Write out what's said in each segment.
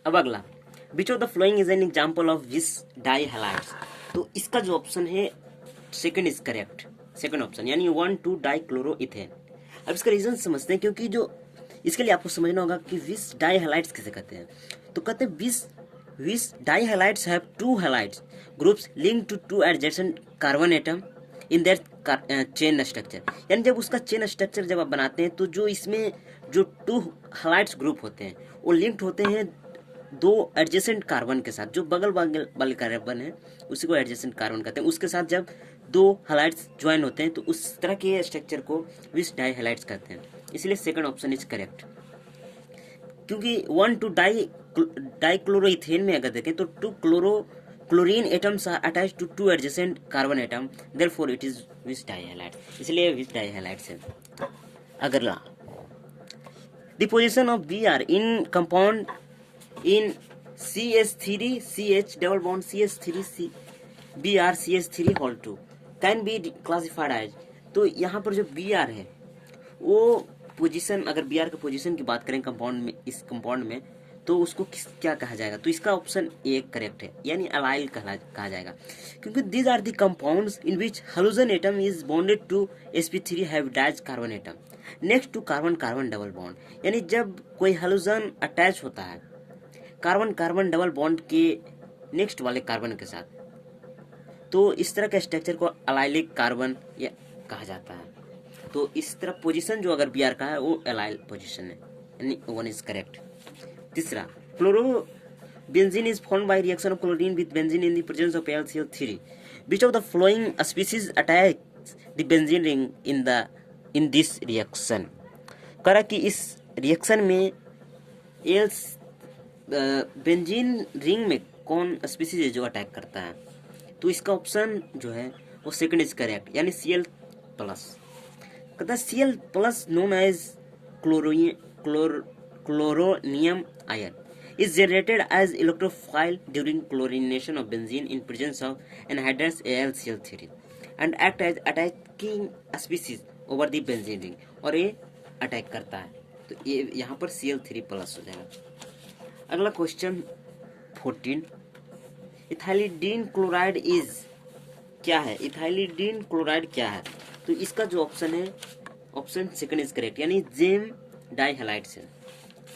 अब अगला, which of the following is an example of विस डाई हैलाइड्स। तो इसका जो ऑप्शन है second is correct, second option यानी 1,2 डाई क्लोरो इथेन। अब इसका रीजन समझते हैं, क्योंकि जो इसके लिए आपको समझना होगा कि विस डाई हैलाइड्स किसे कहते हैं। तो कहते हैं vic dihalides have two halides groups link to two adjacent carbon atom in their chain structure. यानी जब उसका चेन स्ट्रक्चर जब आप बनाते हैं तो जो इसमें जो टू हैलाइड्स ग्रुप होते हैं वो लिंक्ड होते हैं दो एडजेसेंट कार्बन के साथ। जो बगल बगल वाले कार्बन है उसी को एडजेसेंट कार्बन कहते हैं, उसके साथ जब दो हैलाइड्स ज्वाइन होते हैं तो उस तरह के स्ट्रक्चर को विस डाई हैलाइड्स कहते हैं। इसलिए सेकंड ऑप्शन इज करेक्ट, क्योंकि 1,2 डाइक्लोरोइथेन में अगर देखें तो two chlorine atoms are attached to two adjacent carbon atom, therefore it is vic dihalide, इसलिए विस डाई हैलाइड है। अगला, the position of Br in compound in CH3 CH double bond CH3 Br CH3 whole 2 can be classified as. तो यहाँ पर जो Br है वो position, अगर Br के पोजीशन की बात करें कंपाउंड में, इस कंपाउंड में, तो उसको क्या कहा जाएगा। तो इसका ऑप्शन ए करेक्ट है, यानी अलाइल कहा जाएगा, क्योंकि these are the compounds in which hydrogen atom is bonded to sp3 hybridized carbon atom next to carbon carbon double bond. यानी जब कोई हाइड्रोजन अटैच होता है कार्बन कार्बन डबल बॉन्ड के नेक्स्ट वाले कार्बन के साथ, तो इस तरह के स्ट्रक्चर को अलाइलिक कार्बन या कहा जाता है। तो इस तरह पोजीशन जो अगर Br का है वो एलाइल पोजीशन है, यानी वन इज करेक्ट। तीसरा, chloro benzene is formed by reaction of chlorine with benzene in the presence of AlCl3। Which of the flowing species attacks the benzene ring in this reaction. करा कि इस reaction में benzene ring में कौन species है जो attack करता है। तो इसका ऑप्शन जो है वो सेकंड इज करेक्ट, यानी Cl प्लस। कहता है Cl plus known as chloronium ion is generated as electrophile during chlorination of benzene in presence of anhydrous AlCl3 and act as attacking species over the benzene ring, और ये attack करता है। तो ये यहाँ पर Cl3 प्लस हो जाएगा। अगला क्वेश्चन 14, इथाइलिडीन क्लोराइड इज क्या है। इथाइलिडीन क्लोराइड क्या है। तो इसका जो ऑप्शन है ऑप्शन सेकंड इज करेक्ट, यानी जेम डाई हैलाइड्स है।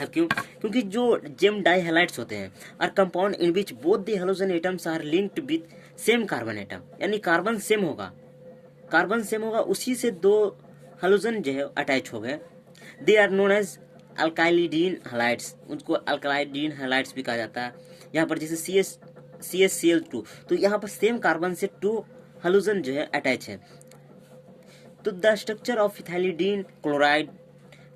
अब क्यों, क्योंकि जो जेम डाई हैलाइड्स होते हैं are compound in which both the halogen atoms are linked with same carbon atom, यानी कार्बन सेम होगा, उसी से दो हैलोजन जो है अटैच हो गए। They are known as alkylidene halides, उनको अल्काइलिडीन हैलाइड्स भी कहा जाता है। यहाँ पर जैसे CHCl2, तो यहाँ पर सेम कार्बन से टू हैलोजन जो है अटैच है। तो the structure of ethylidene chloride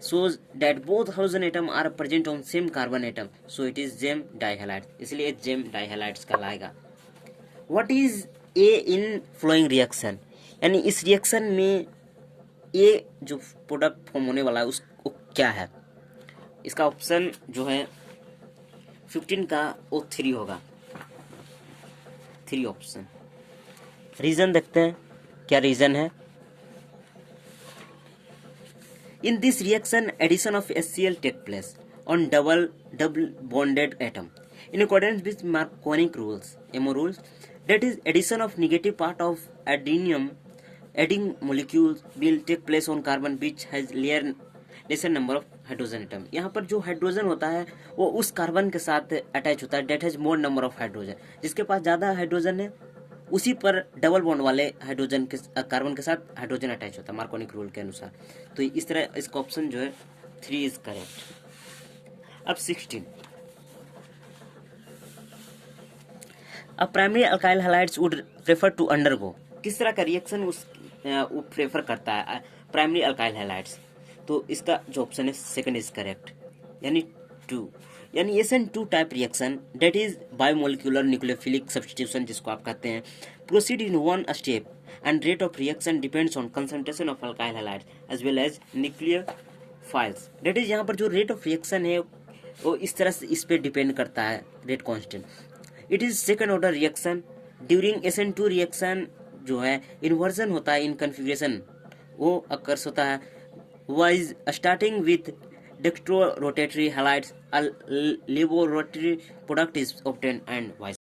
shows that both halogen atom are present on same carbon atom, so it is gem dihalides, इसलिए gem dihalides कहलाएगा। What is A in flowing reaction, यानी इस reaction में A जो product form होने वाला है उसको क्या है। इसका ऑप्शन जो है 15 का वो 3 होगा, 3 ऑप्शन। रीजन देखते हैं क्या रीजन है। In this reaction, addition of HCl take place on double bonded atom in accordance with Marconic rules, MO rules. That is, addition of negative part of adding molecules will take place on carbon which has lesser number of hydrogen atom. यहाँ पर जो hydrogen होता है वो उस carbon के साथ attach होता है, that has more number of hydrogen. जिसके पास ज़्यादा हाइड्रोजन है उसी पर डबल बॉन्ड वाले हाइड्रोजन के कार्बन के साथ हाइड्रोजन अटैच होता है मार्कोनिक रूल के अनुसार। तो इस तरह इसका ऑप्शन जो है 3 इज करेक्ट। अब 16, अब primary alkyl halides would prefer to undergo, किस तरह का रिएक्शन वो प्रेफर करता है प्राइमरी अल्काइल हैलाइड्स। तो इसका जो ऑप्शन है सेकंड इज करेक्ट, यानी 2, यानी SN2 type reaction that is bimolecular nucleophilic substitution जिसको आप कहते हैं, proceed in one step and rate of reaction depends on concentration of alkyl halide as well as nucleophiles. That is यहाँ पर जो rate of reaction है वो इस तरह से इस पे डिपेंड करता है, rate constant. It is second order reaction during SN2 reaction जो है इन्वर्जन होता है इन कन्फिग्रेशन, वो अकर्स होता है wise starting with dextrorotatory halides, a laboratory product is obtained, and vice